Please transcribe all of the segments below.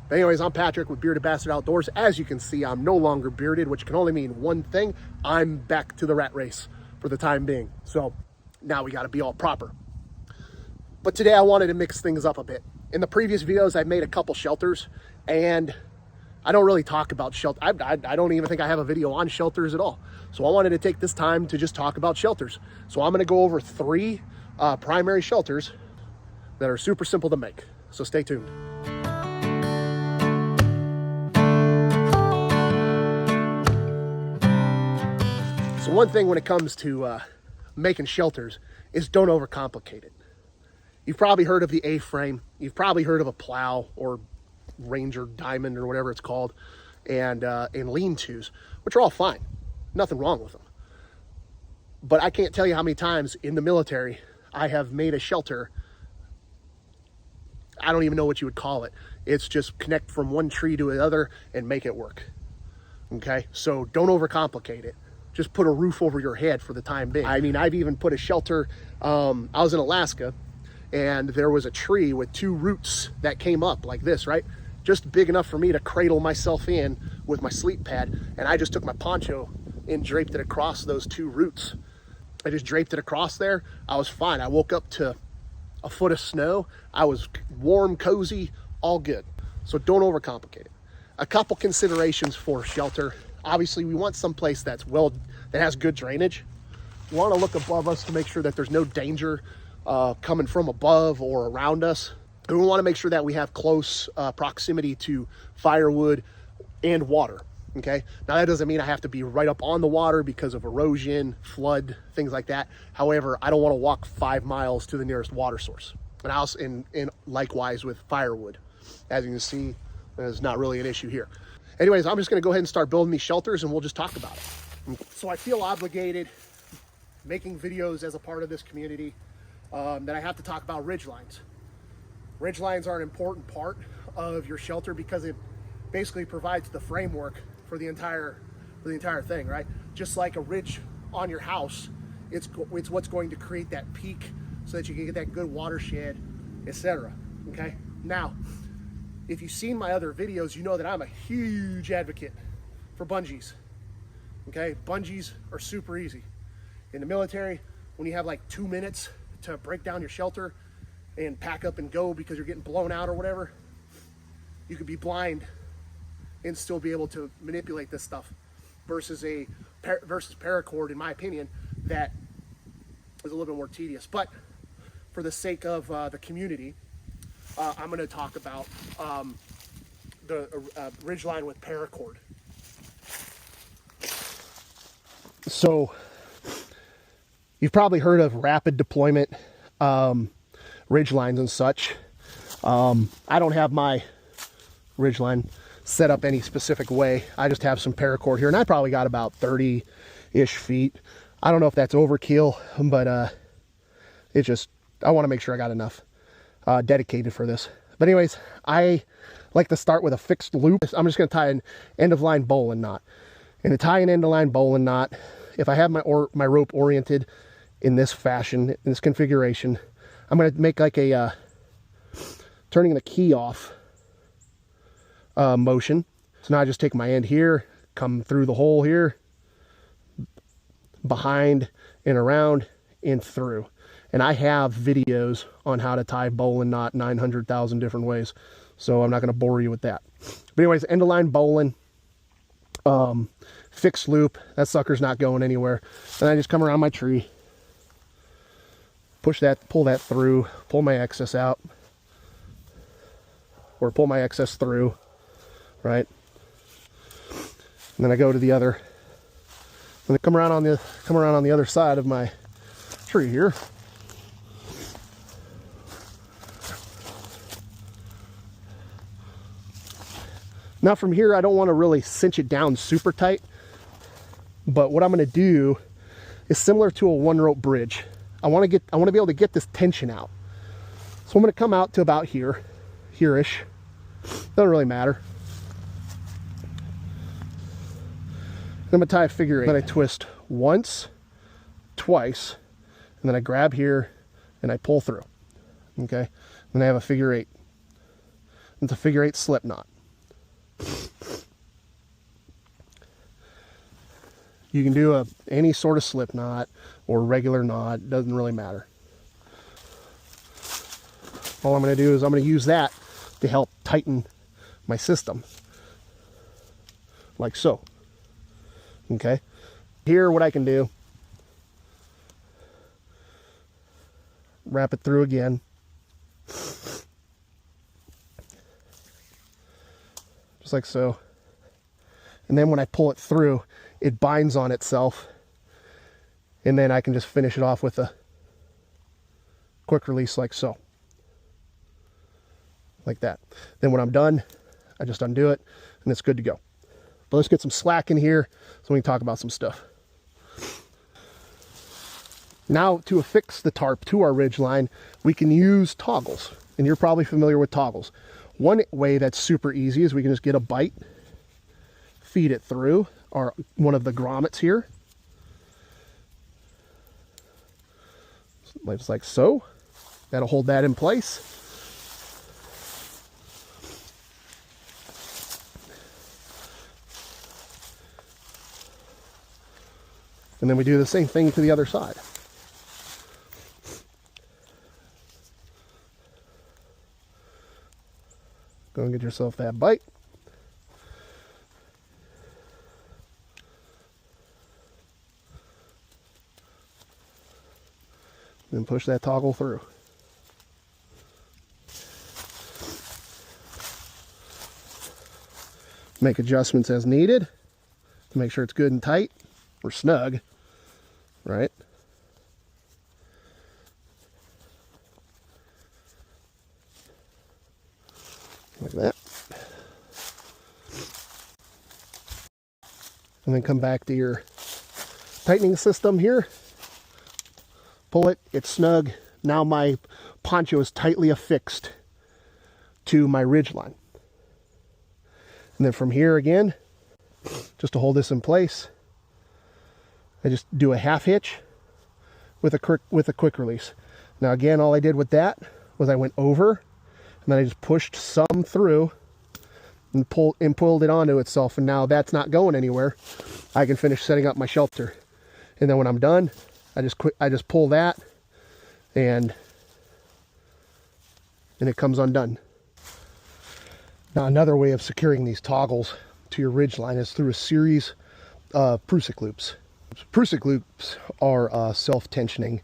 But anyways, I'm Patrick with Bearded Bastard Outdoors. As you can see, I'm no longer bearded, which can only mean one thing. I'm back to the rat race for the time being. So now we got to be all proper. But today I wanted to mix things up a bit. In the previous videos, I've made a couple shelters, and I don't really talk about shelter. I don't even think I have a video on shelters at all. So I wanted to take this time to just talk about shelters. So I'm going to go over 3 primary shelters that are super simple to make. So stay tuned. So one thing when it comes to making shelters is don't overcomplicate it. You've probably heard of the A-frame. You've probably heard of a Plow or Ranger Diamond or whatever it's called, and lean-tos, which are all fine. Nothing wrong with them. But I can't tell you how many times in the military I have made a shelter. I don't even know what you would call it. It's just connect from one tree to another and make it work. Okay? So don't overcomplicate it. Just put a roof over your head for the time being. I mean, I've even put a shelter. I was in Alaska, and there was a tree with 2 roots that came up like this, right? Just big enough for me to cradle myself in with my sleep pad. And I just took my poncho and draped it across those 2 roots. I just draped it across there. I was fine. I woke up to a foot of snow. I was warm, cozy, all good. So don't overcomplicate it. A couple considerations for shelter. Obviously, we want some place that has good drainage. We want to look above us to make sure that there's no danger coming from above or around us. And we want to make sure that we have close proximity to firewood and water. Okay. Now that doesn't mean I have to be right up on the water because of erosion, flood, things like that. However, I don't want to walk 5 miles to the nearest water source. And likewise with firewood. As you can see, there's not really an issue here. Anyways, I'm just going to go ahead and start building these shelters, and we'll just talk about it. So I feel obligated making videos as a part of this community that I have to talk about ridgelines. Ridgelines are an important part of your shelter because it basically provides the framework for the entire thing, right? Just like a ridge on your house, it's what's going to create that peak so that you can get that good watershed, etc. Okay? Now, if you've seen my other videos, you know that I'm a huge advocate for bungees. Okay? Bungees are super easy. In the military, when you have like 2 minutes to break down your shelter and pack up and go because you're getting blown out or whatever, you could be blind and still be able to manipulate this stuff versus paracord, in my opinion, that is a little bit more tedious. But for the sake of the community, I'm going to talk about the ridgeline with paracord. So you've probably heard of rapid deployment ridgelines and such. I don't have my ridgeline set up any specific way. I just have some paracord here, and I probably got about 30-ish feet. I don't know if that's overkill, but I want to make sure I got enough dedicated for this. But anyways, I like to start with a fixed loop. I'm just going to tie an end of line bowline knot. And to tie an end of line bowline knot, if I have my rope oriented in this fashion, in this configuration, I'm going to make like a turning the key off motion. So now I just take my end here, come through the hole here, behind and around and through. And I have videos on how to tie bowline knot 900,000 different ways. So I'm not going to bore you with that. But anyways, end of line bowline, fixed loop. That sucker's not going anywhere. And I just come around my tree, push that, pull that through, pull my excess out, or pull my excess through, right? And then I go to the other, and I come around on the other side of my tree here. Now from here, I don't want to really cinch it down super tight, but what I'm going to do is similar to a 1-rope bridge. I want to be able to get this tension out. So I'm going to come out to about here-ish. Doesn't really matter. I'm going to tie a figure 8. Then I twist once, twice, and then I grab here and I pull through. Okay? Then I have a figure 8. It's a figure 8 slip knot. You can do any sort of slip knot or regular knot, doesn't really matter. All I'm going to do is I'm going to use that to help tighten my system, like so. Okay, here what I can do, wrap it through again, just like so, and then when I pull it through, it binds on itself, and then I can just finish it off with a quick release like so, like that. Then when I'm done, I just undo it and it's good to go. But let's get some slack in here so we can talk about some stuff. Now, to affix the tarp to our ridgeline, we can use toggles, and you're probably familiar with toggles. One way that's super easy is we can just get a bite, feed it through one of the grommets here, just like so. That'll hold that in place. And then we do the same thing to the other side. Go and get yourself that bite. Then push that toggle through. Make adjustments as needed to make sure it's good and tight or snug, right? Like that. And then come back to your tightening system here. Pull it, it's snug. Now my poncho is tightly affixed to my ridgeline. And then from here again, just to hold this in place, I just do a half hitch with a quick release. Now again, all I did with that was I went over, and then I just pushed some through and pulled it onto itself, and now that's not going anywhere. I can finish setting up my shelter. And then when I'm done, I just pull that, and it comes undone. Now another way of securing these toggles to your ridgeline is through a series of Prusik loops. Prusik loops are self-tensioning,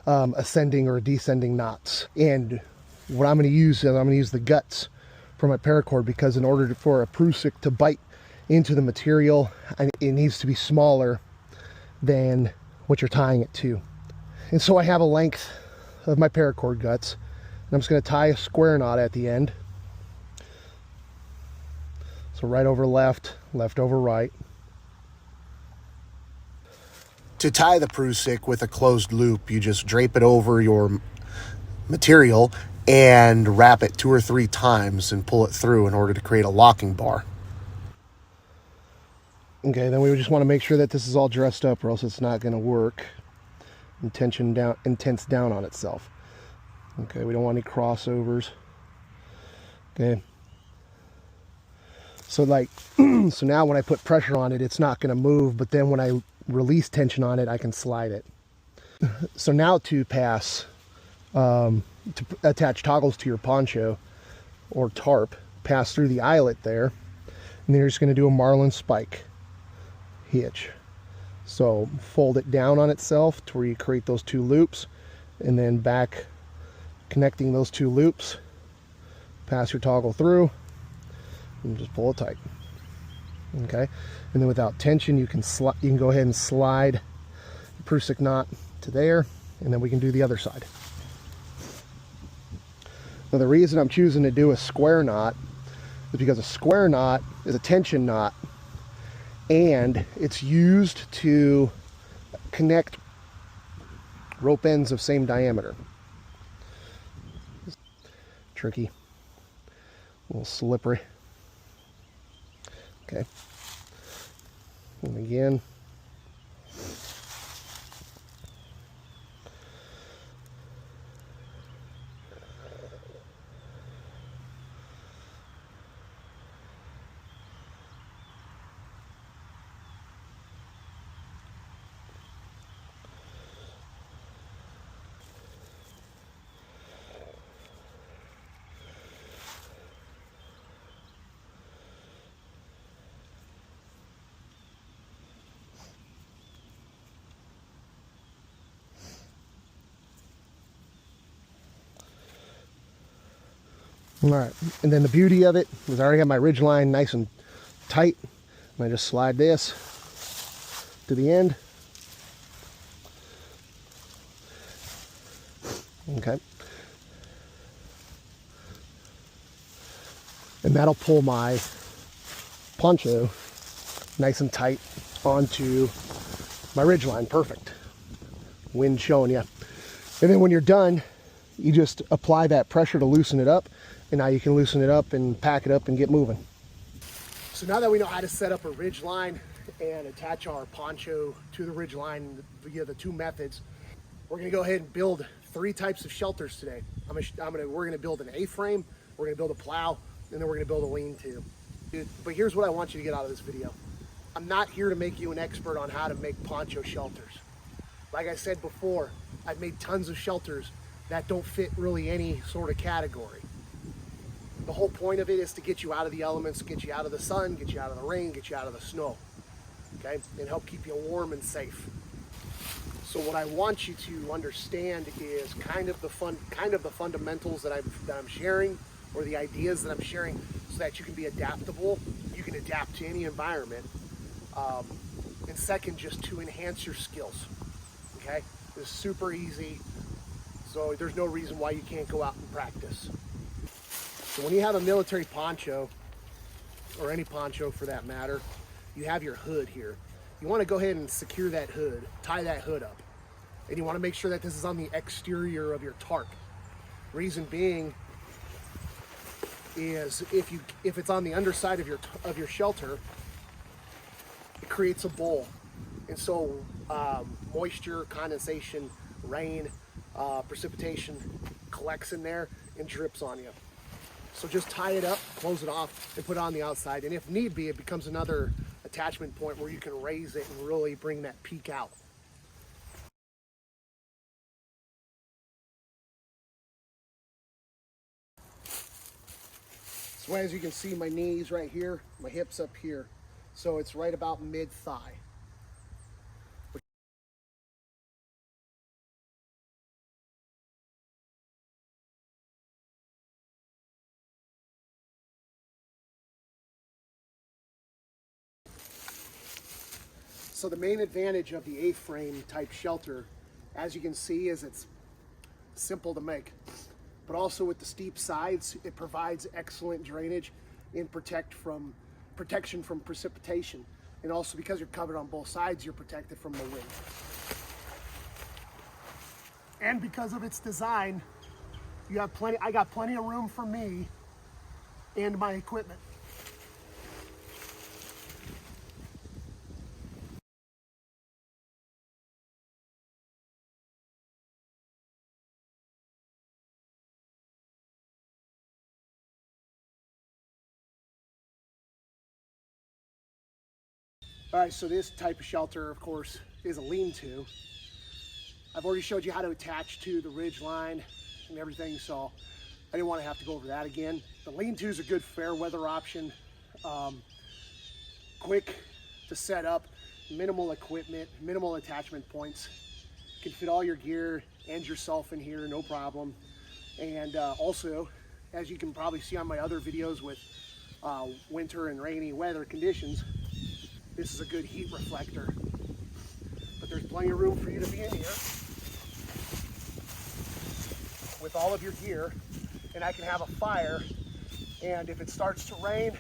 ascending or descending knots. And what I'm going to use is I'm going to use the guts for my paracord, because in order for a Prusik to bite into the material, it needs to be smaller than what you're tying it to. And so I have a length of my paracord guts, and I'm just going to tie a square knot at the end. So right over left, left over right. To tie the Prusik with a closed loop, you just drape it over your material and wrap it 2 or 3 times and pull it through in order to create a locking bar. Okay, then we just want to make sure that this is all dressed up, or else it's not going to work and tense down on itself. Okay, we don't want any crossovers. Okay. So so now when I put pressure on it, it's not going to move, but then when I release tension on it, I can slide it. So now to attach toggles to your poncho or tarp, pass through the eyelet there, and then you're just going to do a marlin spike hitch. So fold it down on itself to where you create those 2 loops, and then back connecting those 2 loops, pass your toggle through, and just pull it tight. Okay, and then without tension, you can go ahead and slide the Prusik knot to there, and then we can do the other side. Now the reason I'm choosing to do a square knot is because a square knot is a tension knot, and it's used to connect rope ends of same diameter. Tricky, a little slippery. Okay, and again, All right, and then the beauty of it is I already got my ridgeline nice and tight. I just slide this to the end. Okay. And that'll pull my poncho nice and tight onto my ridgeline. Perfect. Wind showing you. And then when you're done, you just apply that pressure to loosen it up, and now you can loosen it up and pack it up and get moving. So now that we know how to set up a ridgeline and attach our poncho to the ridgeline via the two methods, we're gonna go ahead and build 3 types of shelters today. We're gonna build an A-frame, we're gonna build a plow, and then we're gonna build a lean-to. But here's what I want you to get out of this video. I'm not here to make you an expert on how to make poncho shelters. Like I said before, I've made tons of shelters that don't fit really any sort of category. The whole point of it is to get you out of the elements, get you out of the sun, get you out of the rain, get you out of the snow, okay? And help keep you warm and safe. So what I want you to understand is kind of the fundamentals that I'm sharing, or the ideas that I'm sharing, so that you can be adaptable. You can adapt to any environment. And second, just to enhance your skills, okay? It's super easy, so there's no reason why you can't go out and practice. So when you have a military poncho, or any poncho for that matter, you have your hood here. You want to go ahead and secure that hood, tie that hood up. And you want to make sure that this is on the exterior of your tarp. Reason being is if it's on the underside of your shelter, it creates a bowl. And so moisture, condensation, rain, precipitation collects in there and drips on you. So just tie it up, close it off, and put it on the outside. And if need be, it becomes another attachment point where you can raise it and really bring that peak out. So as you can see, my knees right here, my hips up here. So it's right about mid-thigh. So the main advantage of the A-frame type shelter, as you can see, is it's simple to make. But also with the steep sides, it provides excellent drainage and protection from precipitation. And also because you're covered on both sides, you're protected from the wind. And because of its design, I got plenty of room for me and my equipment. All right, so this type of shelter, of course, is a lean-to. I've already showed you how to attach to the ridge line and everything, so I didn't want to have to go over that again. The lean-to is a good fair weather option. Quick to set up, minimal equipment, minimal attachment points. You can fit all your gear and yourself in here, no problem. And also, as you can probably see on my other videos with winter and rainy weather conditions, this is a good heat reflector. But there's plenty of room for you to be in here with all of your gear, and I can have a fire, and if it starts to rain,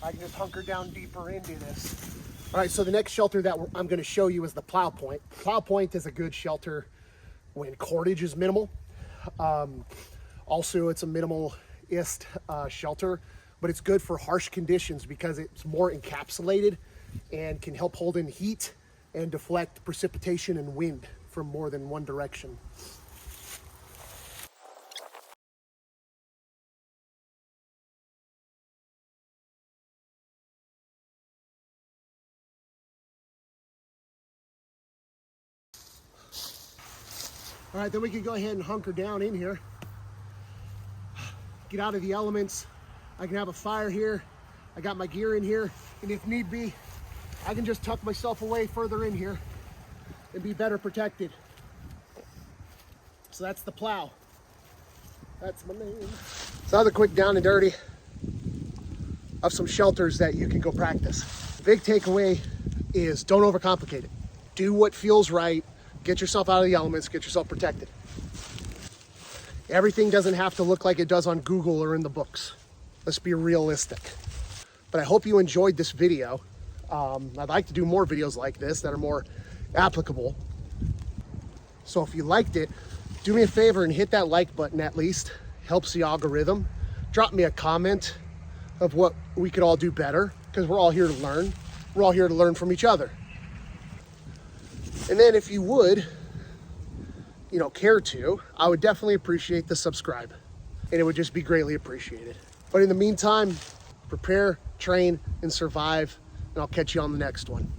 I can just hunker down deeper into this. All right, so the next shelter that I'm going to show you is the Plow Point. Plow Point is a good shelter when cordage is minimal. Also, it's a minimalist shelter, but it's good for harsh conditions because it's more encapsulated and can help hold in heat and deflect precipitation and wind from more than one direction. All right, then we can go ahead and hunker down in here, get out of the elements. I can have a fire here. I got my gear in here, and if need be, I can just tuck myself away further in here and be better protected. So that's the Plow. That's my name. So another quick down and dirty of some shelters that you can go practice. The big takeaway is don't overcomplicate it. Do what feels right. Get yourself out of the elements, get yourself protected. Everything doesn't have to look like it does on Google or in the books. Let's be realistic. But I hope you enjoyed this video. I'd like to do more videos like this that are more applicable. So if you liked it, do me a favor and hit that like button at least. Helps the algorithm. Drop me a comment of what we could all do better, because we're all here to learn. We're all here to learn from each other. And then if you would, care to, I would definitely appreciate the subscribe. And it would just be greatly appreciated. But in the meantime, prepare, train, and survive. And I'll catch you on the next one.